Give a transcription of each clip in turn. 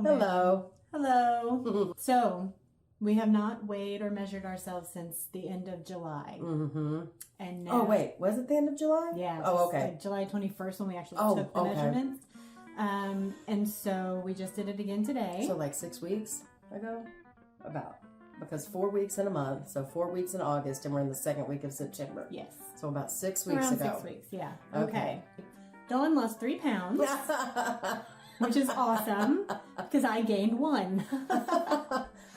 Hello. Hello. So, we have not weighed or measured ourselves since the end of July. Mm-hmm. And Oh, wait. Was it the end of July? Yeah. Oh, okay. Like July 21st when we actually took the okay. measurements. And so we just did it again today. So like 6 weeks ago? About. Because 4 weeks in a month, so 4 weeks in August, and we're in the second week of September. Yes. So about 6 weeks Around ago. 6 weeks, yeah. Okay. Dawn lost 3 pounds, which is awesome, because I gained 1.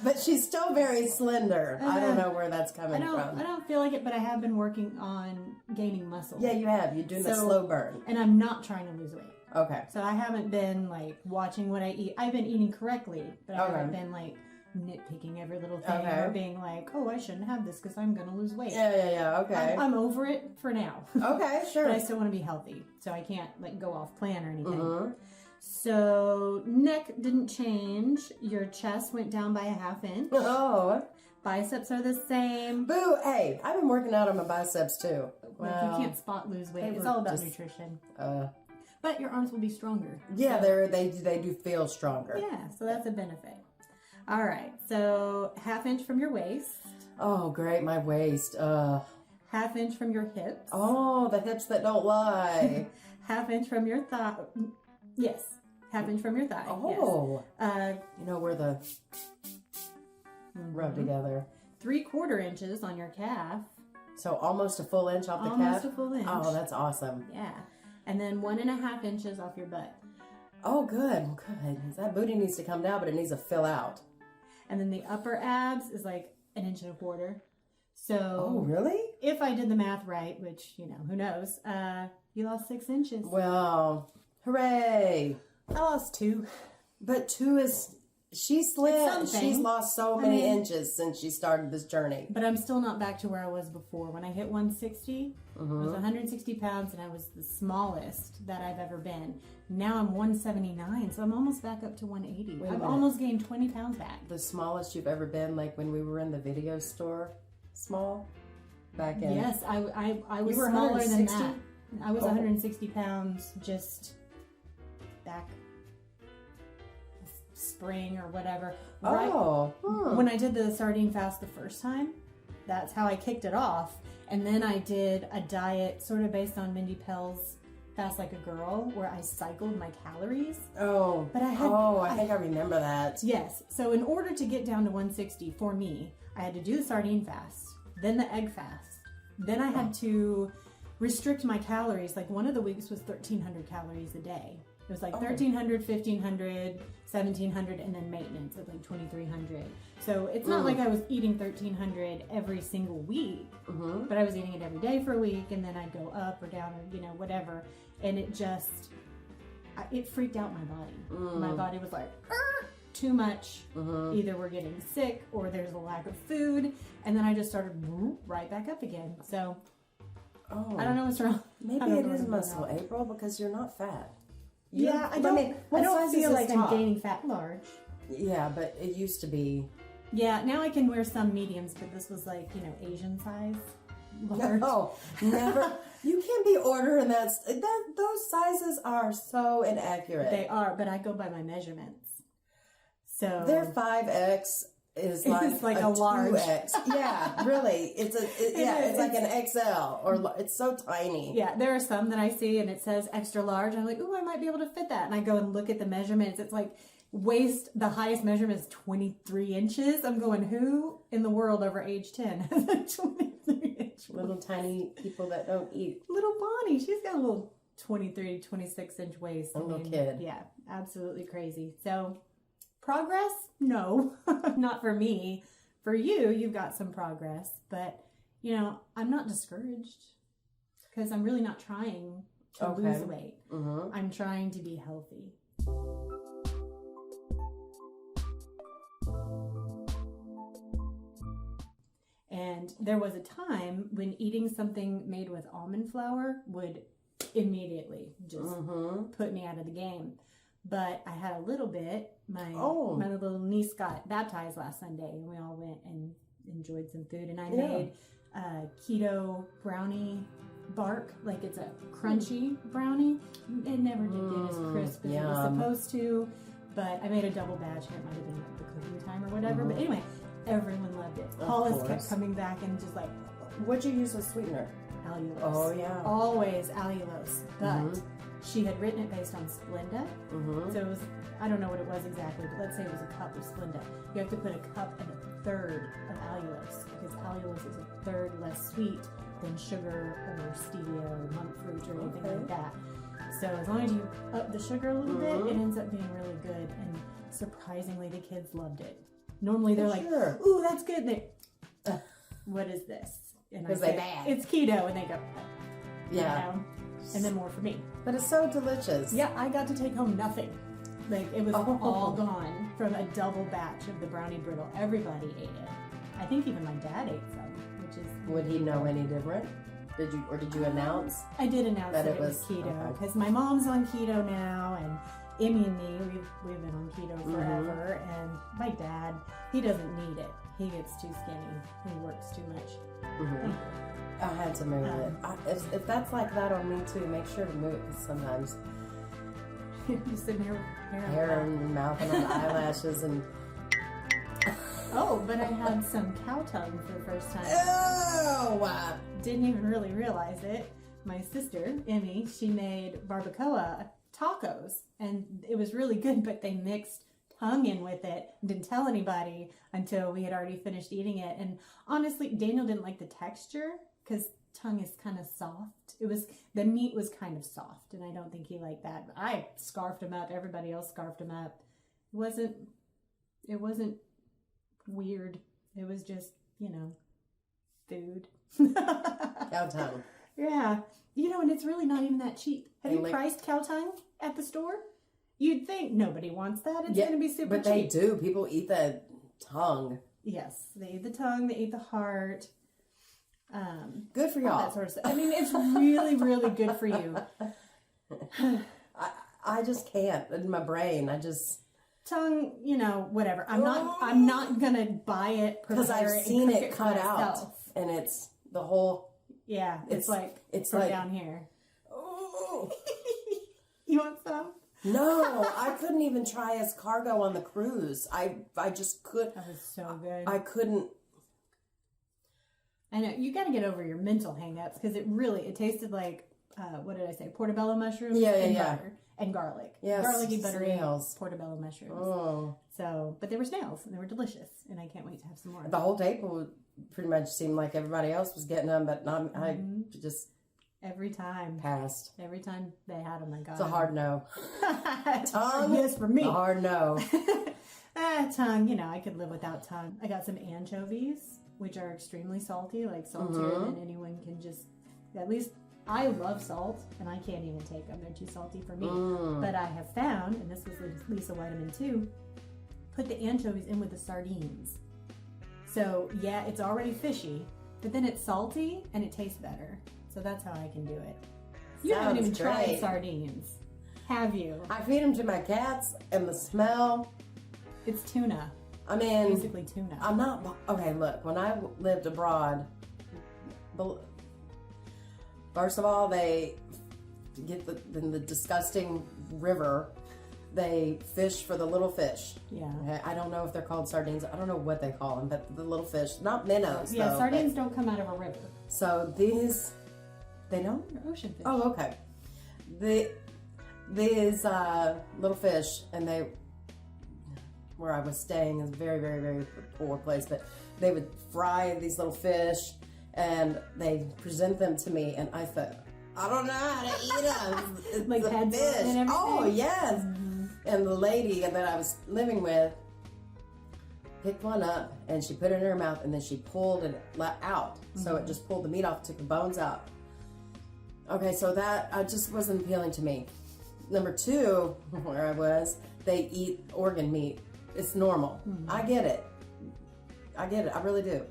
But she's still very slender. I don't know where that's coming from. I don't feel like it, but I have been working on gaining muscle. Yeah, you have. You're doing the slow burn. And I'm not trying to lose weight. Okay. So I haven't been like watching what I eat. I've been eating correctly, but I haven't been like nitpicking every little thing or being like, oh, I shouldn't have this because I'm going to lose weight. Yeah. Okay. I'm over it for now. Okay, sure. But I still want to be healthy, so I can't like go off plan or anything. So neck didn't change. Your chest went down by a 1/2 inch. Oh. Biceps are the same. Boo! Hey, I've been working out on my biceps too. Like you can't spot lose weight. It's all about nutrition. But your arms will be stronger. Yeah, they do feel stronger. Yeah, so that's a benefit. All right, so 1/2 inch from your waist. Oh, great, my waist. 1/2 inch from your hips. Oh, the hips that don't lie. 1/2 inch from your thigh. Yes, 1/2 inch from your thigh. Oh, yes. You know where the rub together. 3/4 inches on your calf. So almost a full inch off the calf. Almost a full inch. Oh, that's awesome. Yeah, and then 1.5 inches off your butt. Oh, good. That booty needs to come down, but it needs to fill out. And then the upper abs is like 1.25 inches. So, oh, really? If I did the math right, which, you know, who knows, you lost 6 inches. Well, hooray. I lost 2. But 2 is, she's slim. She's lost so many inches since she started this journey. But I'm still not back to where I was before. When I hit 160, I was 160 pounds and I was the smallest that I've ever been. Now I'm 179, so I'm almost back up to 180. I've almost gained 20 pounds back. The smallest you've ever been, like when we were in the video store, small? Back in... Yes, I was smaller than that. I was 160 pounds just back spring or whatever. When I did the sardine fast the first time, that's how I kicked it off. And then I did a diet sort of based on Mindy Pell's Fast Like a Girl, where I cycled my calories. Oh, but I think I remember that. Yes. So in order to get down to 160 for me, I had to do the sardine fast, then the egg fast. Then I had to restrict my calories. Like one of the weeks was 1,300 calories a day. It was like 1,300, 1,500, 1,700, and then maintenance at like 2,300. So it's not like I was eating 1,300 every single week, but I was eating it every day for a week, and then I'd go up or down or, you know, whatever. And it just, it freaked out my body. My body was like, too much. Either we're getting sick or there's a lack of food. And then I just started right back up again. So I don't know what's wrong. Maybe it is muscle, April, because you're not fat. Yeah, I don't feel like I'm gaining fat large. Yeah, but it used to be. Yeah, now I can wear some mediums, but this was like, you know, Asian size large. No, never. You can't be ordering that. Those sizes are so inaccurate. They are, but I go by my measurements. So their 5X is like a large 2X. Yeah, really. It's like an XL, or it's so tiny. Yeah, there are some that I see and it says extra large. I'm like, ooh, I might be able to fit that. And I go and look at the measurements. It's like waist, the highest measurement is 23 inches. I'm going, who in the world over age 10 has a 23 inch? Little tiny people that don't eat. Little Bonnie, she's got a little 23, 26 inch waist. A little kid. Yeah, absolutely crazy. So progress? No, not for me. For you, you've got some progress, but you know, I'm not discouraged because I'm really not trying to lose weight. I'm trying to be healthy. And there was a time when eating something made with almond flour would immediately just put me out of the game. But I had a little bit. My little niece got baptized last Sunday, and we all went and enjoyed some food. And I made keto brownie bark, like it's a crunchy brownie. It never did get as crisp as it was supposed to, But I made a double batch, and it might have been like the cooking time or whatever. Mm-hmm. But anyway, everyone loved it. Paula's kept coming back and just like, What'd you use as sweetener? allulose. Oh, yeah. Always allulose. But Mm-hmm. she had written it based on Splenda. Mm-hmm. So it was, I don't know what it was exactly, but let's say it was a cup of Splenda. You have to put a cup and a third of allulose, because allulose is a third less sweet than sugar or stevia or monk fruit or anything like that. So as long as you up the sugar a little bit, it ends up being really good. And surprisingly, the kids loved it. Normally they're like, "Ooh, that's good." They, what is this? And I say, "It's keto," and they go, Yeah. You know? And then more for me. But it's so delicious. Yeah, I got to take home nothing. Like, it was all gone from a double batch of the brownie brittle. Everybody ate it. I think even my dad ate some, which is... Would he know any different? Did you announce? I did announce that it was keto, because my mom's on keto now, and Emmy and me, we've been on keto forever, and my dad, he doesn't need it. He gets too skinny. He works too much. I had to move it. If that's like that on me too, make sure to move it, because sometimes You're sitting here with hair in your mouth and on the eyelashes and... Oh, but I had some cow tongue for the first time. Oh, wow. Didn't even really realize it. My sister, Emmy, she made barbacoa tacos, and it was really good, but they mixed tongue in with it. Didn't tell anybody until we had already finished eating it. And honestly, Daniel didn't like the texture, because tongue is kind of soft. The meat was kind of soft, and I don't think he liked that. I scarfed him up. Everybody else scarfed him up. It wasn't weird. It was just, food. Cow tongue. Yeah. And it's really not even that cheap. Have you priced cow tongue at the store? You'd think nobody wants that. It's going to be super cheap. But they do. People eat the tongue. Yes. They eat the tongue. They eat the heart. Good for y'all. That sort of stuff. I mean, it's really, really good for you. I just can't. In my brain, tongue, whatever. I'm not gonna buy it because I've seen it cut out, and it's the whole. Yeah, it's like down here. Oh. You want some? No, I couldn't even try as cargo on the cruise. I just couldn't. That was so good. I couldn't. I know, you got to get over your mental hang-ups, because it tasted like, what did I say? Portobello mushrooms and butter and garlic. Yes, garlicky, buttery portobello mushrooms. Oh. So, but they were snails, and they were delicious, and I can't wait to have some more. The whole table pretty much seemed like everybody else was getting them, but not, I just... Every time. Passed. Every time they had them, I got It's a hard no. Tongue? Yes, for me. A hard no. Tongue, I could live without tongue. I got some anchovies, which are extremely salty, like saltier than anyone can just... At least I love salt, and I can't even take them. They're too salty for me. But I have found, and this was Lisa Vitamin 2, put the anchovies in with the sardines. So, yeah, it's already fishy, but then it's salty, and it tastes better. So that's how I can do it. You haven't even tried sardines, have you? I feed them to my cats, and the smell... It's tuna. I mean... Basically tuna. I'm not... Okay, look, when I lived abroad... First of all, they get in the disgusting river. They fish for the little fish. Yeah. Okay? I don't know if they're called sardines. I don't know what they call them, but the little fish, not minnows. Yeah, though, sardines don't come out of a river. So these, they don't? They're ocean fish. Oh, okay. These little fish, and where I was staying is a very, very, very poor place, but they would fry these little fish, and they present them to me, and I thought, I don't know how to eat them. It's like the heads fish. and everything? Oh, yes. And the lady that I was living with picked one up, and she put it in her mouth, and then she pulled it out. So it just pulled the meat off, took the bones out. Okay, so that just wasn't appealing to me. Number two, where I was, they eat organ meat. It's normal. I get it. I really do.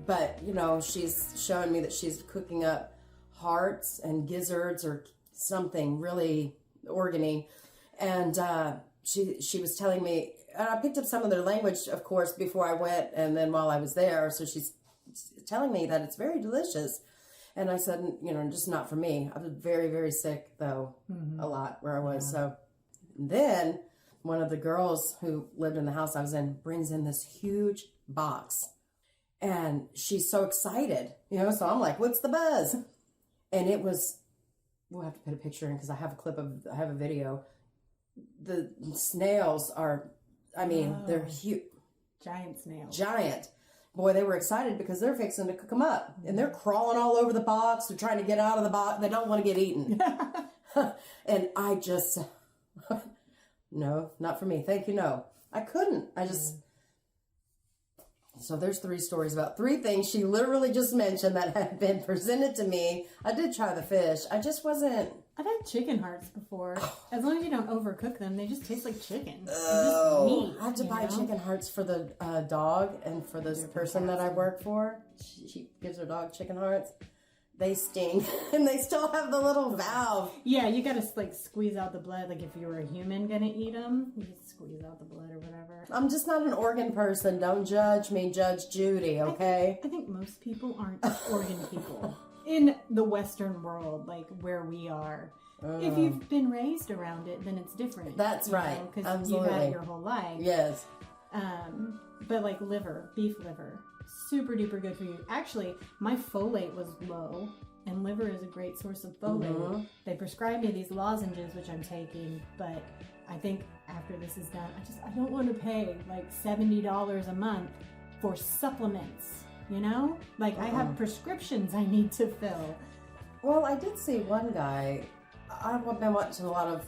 But, she's showing me that she's cooking up hearts and gizzards or something really organy. And she was telling me, and I picked up some of their language, of course, before I went and then while I was there. So she's telling me that it's very delicious. And I said, just not for me. I was very, very sick, though, a lot where I was. So then one of the girls who lived in the house I was in brings in this huge box. And she's so excited, so I'm like, what's the buzz? And it was, we'll have to put a picture in because I have a video. The snails are, they're huge. Giant snails. Giant. Boy, they were excited because they're fixing to cook them up. And they're crawling all over the box. They're trying to get out of the box. They don't want to get eaten. And I just, no, not for me. Thank you, no. I couldn't. So there's 3 stories about 3 things she literally just mentioned that had been presented to me. I did try the fish. I just wasn't. I've had chicken hearts before. As long as you don't overcook them, they just taste like chicken. Oh, meat, I have to buy chicken hearts for the dog and for this person that I work for. She gives her dog chicken hearts. They sting, and they still have the little valve. Yeah, you gotta squeeze out the blood. Like if you were a human gonna eat them, you just squeeze out the blood or whatever. I'm just not an organ person. Don't judge me. Judge Judy, okay? I think most people aren't organ people in the Western world, like where we are. If you've been raised around it, then it's different. That's right. Because you've had it your whole life. Yes. But like liver, beef liver, super duper good for you. Actually, my folate was low, and liver is a great source of folate. They prescribed me these lozenges, which I'm taking, but I think after this is done, I don't want to pay like $70 a month for supplements, Like I have prescriptions I need to fill. Well, I did see one guy, I've been watching a lot of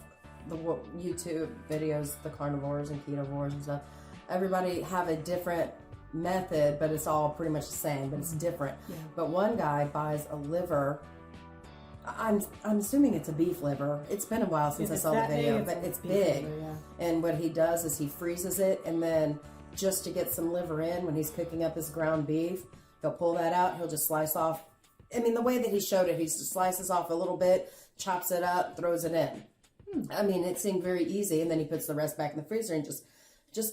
the YouTube videos, the carnivores and ketovores and stuff. Everybody have a different method, but it's all pretty much the same, but it's different. Yeah. But one guy buys a liver. I'm assuming it's a beef liver. It's been a while since I saw the video, but it's big. Liver, yeah. And what he does is he freezes it, and then just to get some liver in, when he's cooking up his ground beef, he'll pull that out. He'll just slice off. The way that he showed it, he just slices off a little bit, chops it up, throws it in. It seemed very easy, and then he puts the rest back in the freezer and just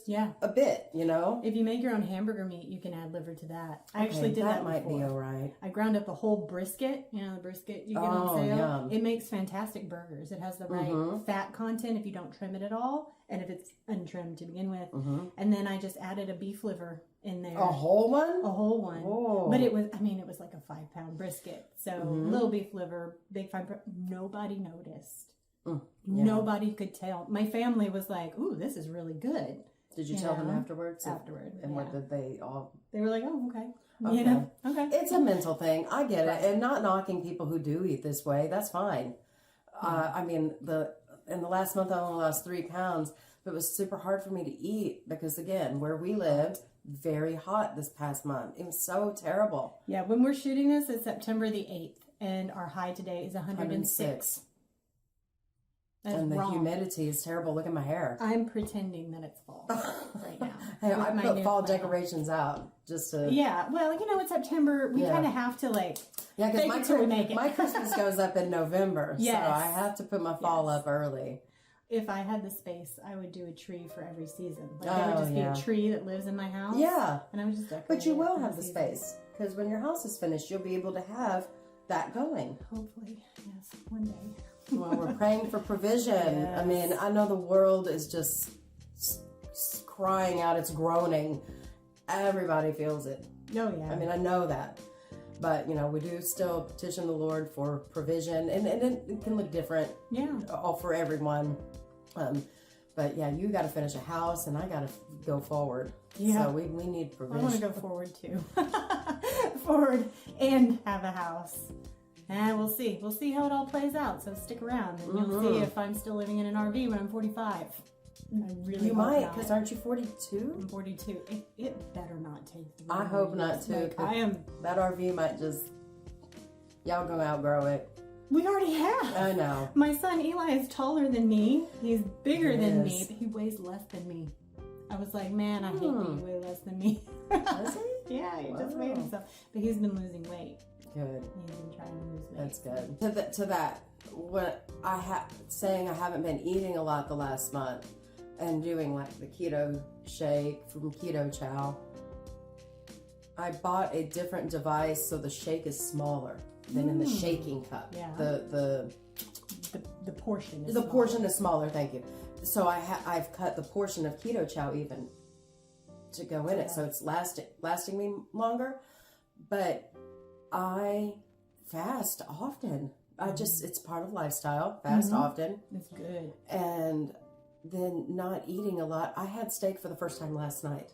a bit, If you make your own hamburger meat, you can add liver to that. I actually did that might before. be all right. I ground up a whole brisket, the brisket you get on sale. Yum. It makes fantastic burgers. It has the right fat content if you don't trim it at all, and if it's untrimmed to begin with. And then I just added a beef liver in there. A whole one? A whole one. Oh. But it was like a 5-pound brisket. So little beef liver, big 5-pound. Nobody noticed. Yeah. Nobody could tell. My family was like, ooh, this is really good. Did you tell them afterwards? Afterward. And what did they all? They were like, oh, okay. Okay. Okay. It's a mental thing. I get it. And not knocking people who do eat this way. That's fine. In the last month, I only lost 3 pounds. But it was super hard for me to eat because, again, where we lived, very hot this past month. It was so terrible. Yeah, when we're shooting this, it's September the 8th. And our high today is 106. And the humidity is terrible. Look at my hair. I'm pretending that it's fall right now. Hey, I put fall decorations out just to... Yeah, well, it's September. We kind of have to Yeah, because my Christmas goes up in November. Yes. So I have to put my fall up early. If I had the space, I would do a tree for every season. There would just be a tree that lives in my house. Yeah. And I would just decorate. But you will have the space. Because when your house is finished, you'll be able to have that going. Hopefully. Yes, one day. Well, we're praying for provision. Yes. I know the world is just crying out. It's groaning. Everybody feels it. Oh, yeah. I know that. But, we do still petition the Lord for provision. And it can look different. Yeah. All for everyone. But, yeah, you got to finish a house, and I got to go forward. Yeah. So we need provision. I want to go forward, too. Forward and have a house. And we'll see. We'll see how it all plays out. So stick around, and you'll see if I'm still living in an RV when I'm 45. I really You might, because aren't you 42? I'm 42. It better not take 3 I hope not, too. I am. That RV might just... Y'all gonna outgrow it. We already have. I know. My son Eli is taller than me. He's bigger than me, but he weighs less than me. I was like, man, I hate that you weigh less than me. Does he? Yeah, he just weighed himself. But he's been losing weight. Good. He's been trying to lose weight. That's good. To that, what saying I haven't been eating a lot the last month and doing the keto shake from Keto Chow. I bought a different device so the shake is smaller than in the shaking cup. Yeah. The portion is portion is smaller. Thank you. so I've cut the portion of keto chow even to go in it, so it's lasting me longer. But I fast often. It's part of lifestyle. Fast often. It's good. And then not eating a lot. I had steak for the first time last night,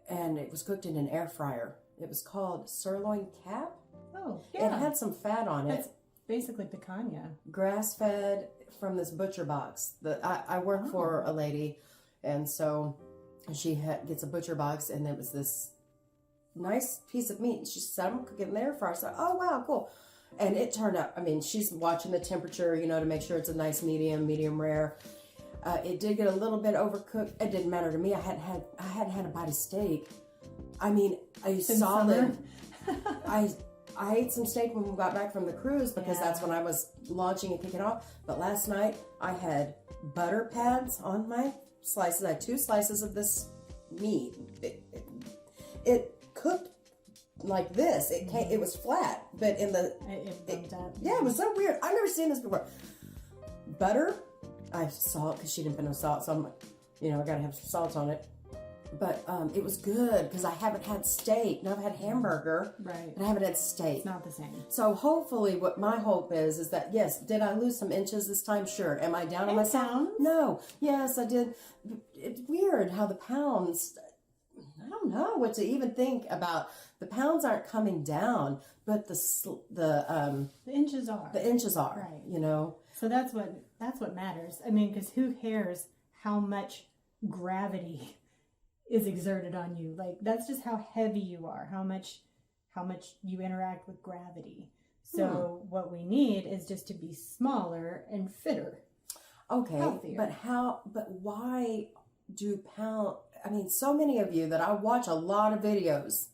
and it was cooked in an air fryer. It was called sirloin cap. Oh, yeah. It had some fat on it. It's basically picanha. Grass fed from this butcher box. I work for a lady, and so she gets a butcher box, and it was this nice piece of meat. And she said, I'm cooking in the air fryer. I said, oh, wow, cool. And it turned out, I mean, she's watching the temperature, to make sure it's a nice medium rare. It did get a little bit overcooked. It didn't matter to me. I hadn't had a bite of steak. I mean, a solid. I ate some steak when we got back from the cruise because that's when I was launching and kicking off. But last night I had butter pads on my slices. I had 2 slices of this meat. It cooked like this. It was flat, but in the it was so weird. I've never seen this before. Butter, I have salt because she didn't put no salt, so I'm like, I gotta have some salt on it. But it was good because I haven't had steak. Now I've had hamburger, right? But I haven't had steak. It's not the same. So hopefully, what my hope is that yes, did I lose some inches this time? Sure. Am I down on myself? Pounds? No. Yes, I did. It's weird how the pounds. I don't know what to even think about. The pounds aren't coming down, but the inches are. The inches are. Right. So that's what matters. I mean, because who cares how much gravity is exerted on you? Like, that's just how heavy you are, how much you interact with gravity. So what we need is just to be smaller and fitter. Okay, healthier. but why do so many of you that I watch a lot of videos,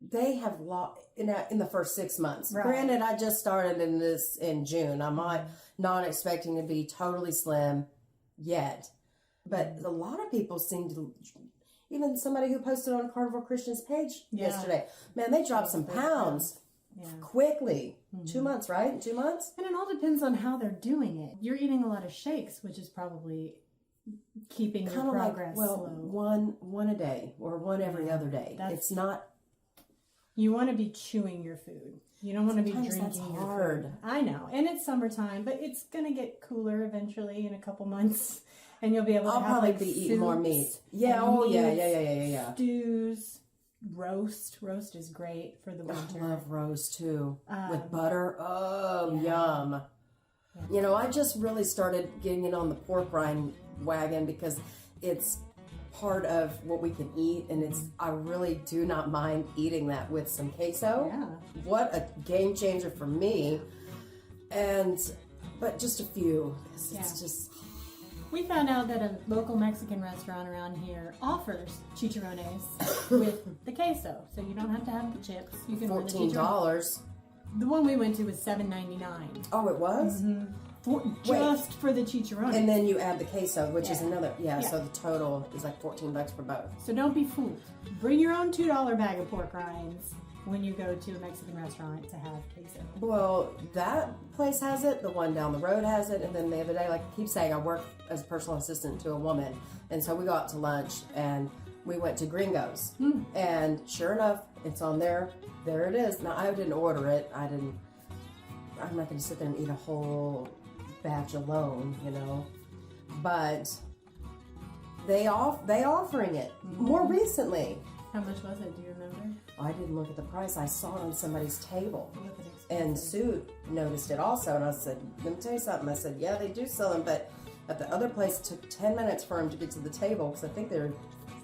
they have lost in the first 6 months. Right. Granted, I just started in June. I'm not expecting to be totally slim yet. But a lot of people seem to, even somebody who posted on Carnivore Christian's page yesterday, man, they dropped some pounds quickly. 2 months, right? 2 months? And it all depends on how they're doing it. You're eating a lot of shakes, which is probably keeping your progress slow. One a day or one every other day. It's not. You want to be chewing your food. You don't want to be drinking that's your hard. food. I know. And it's summertime, but it's going to get cooler eventually in a couple months. And you'll be able to have probably be eating more meat. Yeah, yeah. Stews, roast. Roast is great for the winter. I love roast too. With butter. Oh, yum. Yeah. I just really started getting in on the pork rind wagon because it's part of what we can eat, and I really do not mind eating that with some queso. Yeah. What a game changer for me. But just a few. It's just. We found out that a local Mexican restaurant around here offers chicharrones with the queso, so you don't have to have the chips. You can $14. The one we went to was $7.99. Oh, it was? Just for the chicharrones. And then you add the queso, which is another. So the total is like $14 for both. So don't be fooled. Bring your own $2 bag of pork rinds when you go to a Mexican restaurant to have queso. Well, that place has it. The one down the road has it. And then the other day, like I keep saying, I work as a personal assistant to a woman. And so we go out to lunch and we went to Gringo's. And sure enough, it's on there. There it is. Now, I didn't order it. I'm not going to sit there and eat a whole batch alone, But they offering it more recently. How much was it? Do you remember? I didn't look at the price. I saw it on somebody's table. And Sue noticed it also. And I said, let me tell you something. I said, yeah, they do sell them. But at the other place, it took 10 minutes for them to get to the table because I think they're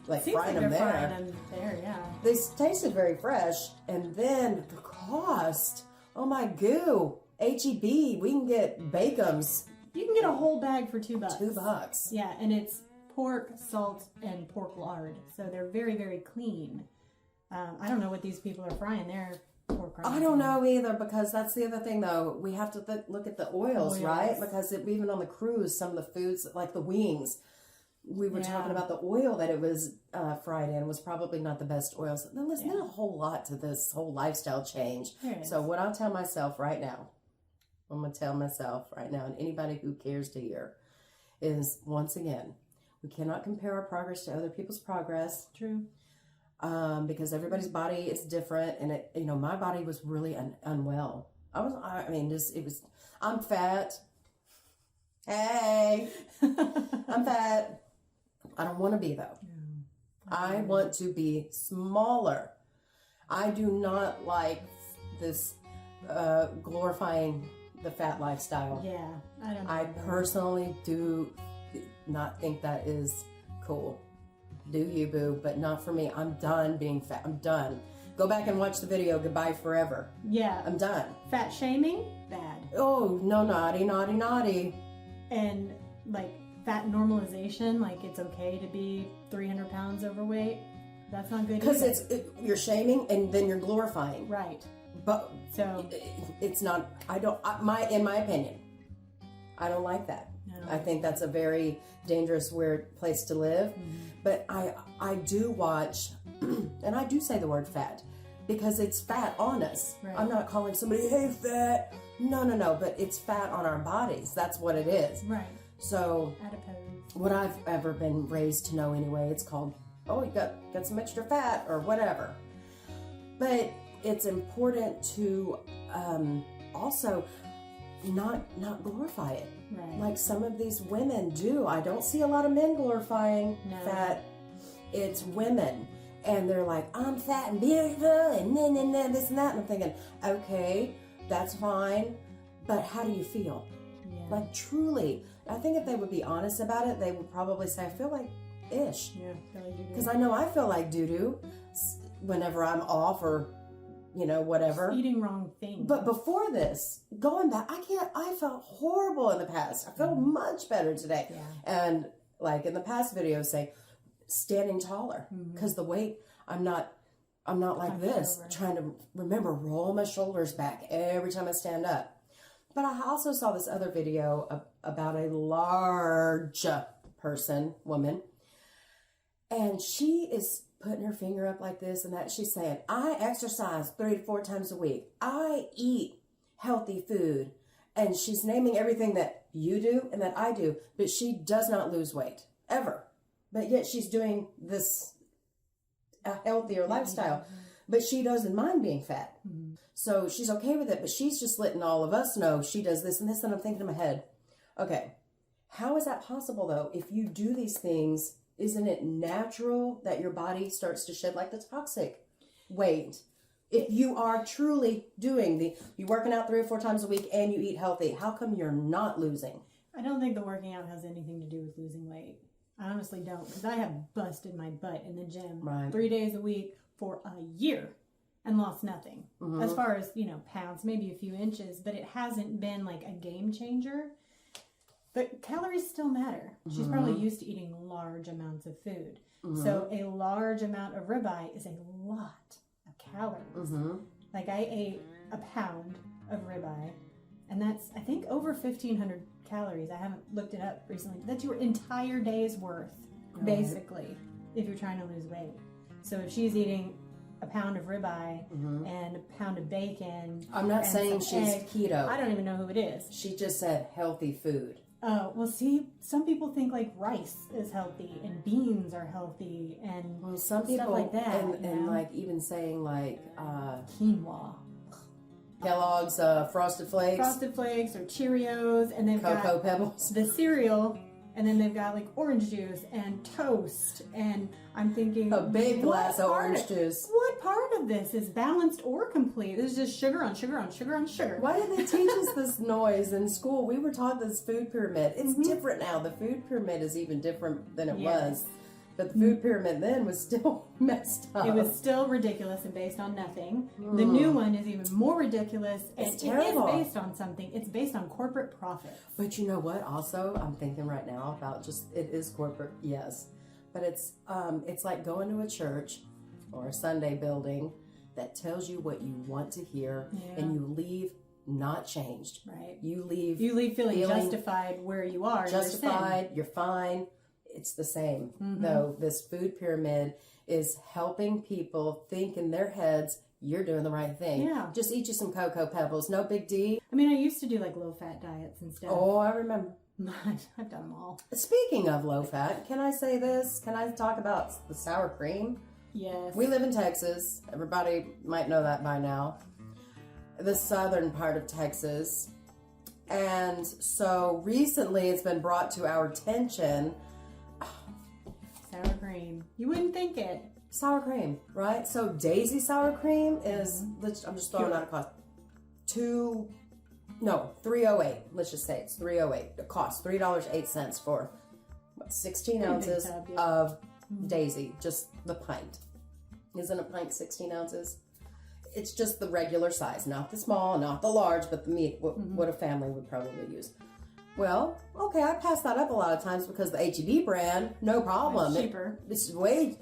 frying them there. Yeah. They tasted very fresh. And then the cost. Oh my goo. HEB, we can get Bakems. You can get a whole bag for $2. $2. Yeah, and it's pork, salt, and pork lard. So they're very, very clean. I don't know what these people are frying their pork rinds. I don't know either, because that's the other thing, though. We have to look at the oils, right? Because even on the cruise, some of the foods, like the wings, we were talking about the oil that it was fried in was probably not the best oil. So there's not a whole lot to this whole lifestyle change. So what I'll tell myself right now, I'm going to tell myself right now, and anybody who cares to hear, is, once again, we cannot compare our progress to other people's progress. True. Because everybody's body is different, and it, my body was really unwell. I'm fat. Hey, I'm fat. I don't want to be, though. I want to be smaller. I do not like this glorifying the fat lifestyle. Yeah, I personally do not think that is cool. Do you, boo? But not for me. I'm done being fat. I'm done. Go back and watch the video, Goodbye Forever. Yeah. I'm done. Fat shaming, bad. Oh, no, naughty, naughty, naughty. And like fat normalization, like it's okay to be 300 pounds overweight. That's not good. Because you're shaming and then you're glorifying. Right. But so it's not. In my opinion, I don't like that. I think that's a very dangerous, weird place to live. Mm-hmm. But I do watch, and I do say the word fat because it's fat on us. Right. I'm not calling somebody, hey, fat. No. But it's fat on our bodies. That's what it is. Right. So adipose. What I've ever been raised to know anyway, it's called, oh, you got some extra fat or whatever. But it's important to also not glorify it. Right. Like some of these women do. I don't see a lot of men glorifying fat. It's women. And they're like, I'm fat and beautiful and then this and that. And I'm thinking, okay, that's fine. But how do you feel? Yeah. Like truly. I think if they would be honest about it, they would probably say, I feel like ish. Yeah, feel like doo-doo. Because I know I feel like doo-doo whenever I'm off or whatever. Just eating wrong things. But before this, going back, I felt horrible in the past. I felt much better today. Yeah. And like in the past video, say, standing taller. Because the weight, I'm not like this, trying to roll my shoulders back every time I stand up. But I also saw this other video about a large woman, and she is putting her finger up like this and that. She's saying, I exercise 3 to 4 times a week. I eat healthy food. And she's naming everything that you do and that I do, but she does not lose weight, ever. But yet she's doing this healthier lifestyle. But she doesn't mind being fat. Mm-hmm. So she's okay with it, but she's just letting all of us know she does this and this. And I'm thinking in my head, okay, how is that possible though? If you do these things, isn't it natural that your body starts to shed like the toxic weight? If you are truly doing you working out 3 or 4 times a week and you eat healthy, how come you're not losing? I don't think the working out has anything to do with losing weight. I honestly don't, because I have busted my butt in the gym 3 days a week for a year and lost nothing. Mm-hmm. As far as, pounds, maybe a few inches, but it hasn't been like a game changer. But calories still matter. She's probably used to eating large amounts of food. Mm-hmm. So a large amount of ribeye is a lot of calories. Mm-hmm. Like I ate a pound of ribeye, and that's, I think, over 1,500 calories. I haven't looked it up recently. That's your entire day's worth, basically, if you're trying to lose weight. So if she's eating a pound of ribeye and a pound of bacon. I'm not saying she's keto. I don't even know who it is. She just said healthy food. Oh, well, see, some people think like rice is healthy and beans are healthy and some people, stuff like that. And like even saying like quinoa. Kellogg's Frosted Flakes. Frosted Flakes or Cheerios, and they've got Cocoa Pebbles. The cereal, and then they've got like orange juice and toast, and I'm thinking a big glass of orange juice. What part of this is balanced or complete? This is just sugar on sugar on sugar on sugar. Why did they teach us this noise in school? We were taught this food pyramid. It's different now. The food pyramid is even different than it was. But the food pyramid then was still messed up. It was still ridiculous and based on nothing. The new one is even more ridiculous. And it's terrible. It is based on something. It's based on corporate profits. But you know what? Also, I'm thinking right now about it is corporate, yes. But it's like going to a church or a Sunday building that tells you what you want to hear, and you leave not changed. Right. You leave feeling justified where you are. Justified. You're fine. It's the same, though. This food pyramid is helping people think in their heads, you're doing the right thing. Yeah. Just eat you some Cocoa Pebbles. No big D. I mean, I used to do like low-fat diets and stuff. Oh, I remember. I've done them all. Speaking of low fat, can I say this? Can I talk about the sour cream? Yes. We live in Texas. Everybody might know that by now. The southern part of Texas. And so recently it's been brought to our attention. Sour cream. You wouldn't think it. Sour cream, right? So Daisy sour cream is, I'm just throwing out a cost. $3.08. Let's just say it's $3.08. It costs $3.08 for 16 ounces of Daisy, just the pint. Isn't a pint 16 ounces? It's just the regular size, not the small, not the large, but the meat, what a family would probably use. Well, okay, I pass that up a lot of times because the H-E-B brand, no problem. It's cheaper. It's way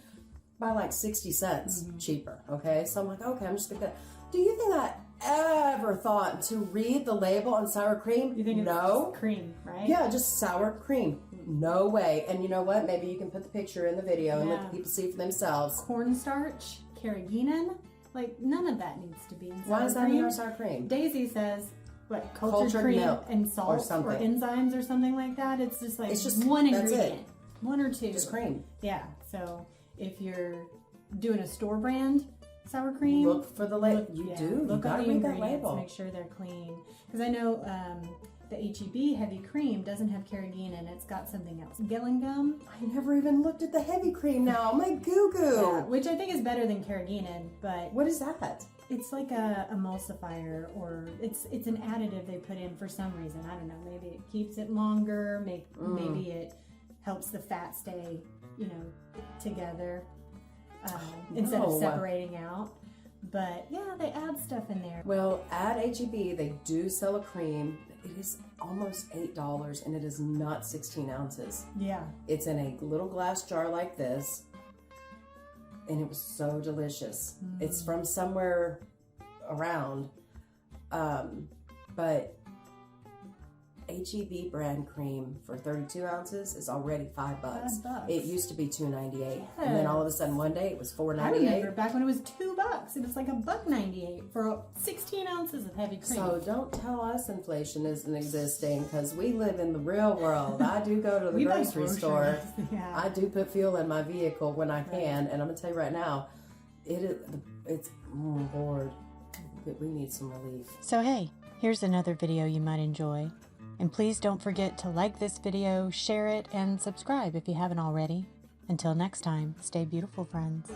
by like 60 cents cheaper, okay? So I'm like, okay, I'm just gonna get. Do you think I ever thought to read the label on sour cream? You think no. It's cream, right? Yeah, just sour cream. No way. And you know what? Maybe you can put the picture in the video and let the people see for themselves. Cornstarch, carrageenan, like none of that needs to be in sour cream. Why is that in our sour cream? Daisy says, what, cultured cream milk and salt or something. or enzymes or something like that? It's just like It's just one that's ingredient. it. One or two. Just cream. Yeah, so if you're doing a store brand sour cream, Look for the label. You look gotta at the read that ingredients, label. make sure they're clean. Because I know the H-E-B heavy cream doesn't have carrageenan, it's got something else. Gelling gum. I never even looked at the heavy cream now. My goo-goo. Yeah, which I think is better than carrageenan, but What is that? it's like a emulsifier, or it's an additive they put in for some reason. I don't know. Maybe it keeps it longer. Maybe it helps the fat stay, together instead of separating out. But yeah, they add stuff in there. Well, at H-E-B, they do sell a cream. It is almost $8, and it is not 16 ounces. Yeah. It's in a little glass jar like this, and it was so delicious. It's from somewhere around, but H-E-B brand cream for 32 ounces is already $5. $5. It used to be $2.98, and then all of a sudden one day it was I $4.98. remember back when it was $2. It was like $1.98 for 16 ounces of heavy cream. So don't tell us inflation isn't existing, because we live in the real world. I do go to the grocery store. Yeah. I do put fuel in my vehicle when I can, and I'm gonna tell you right now, it's Lord, we need some relief. So hey, here's another video you might enjoy. And please don't forget to like this video, share it, and subscribe if you haven't already. Until next time, stay beautiful, friends.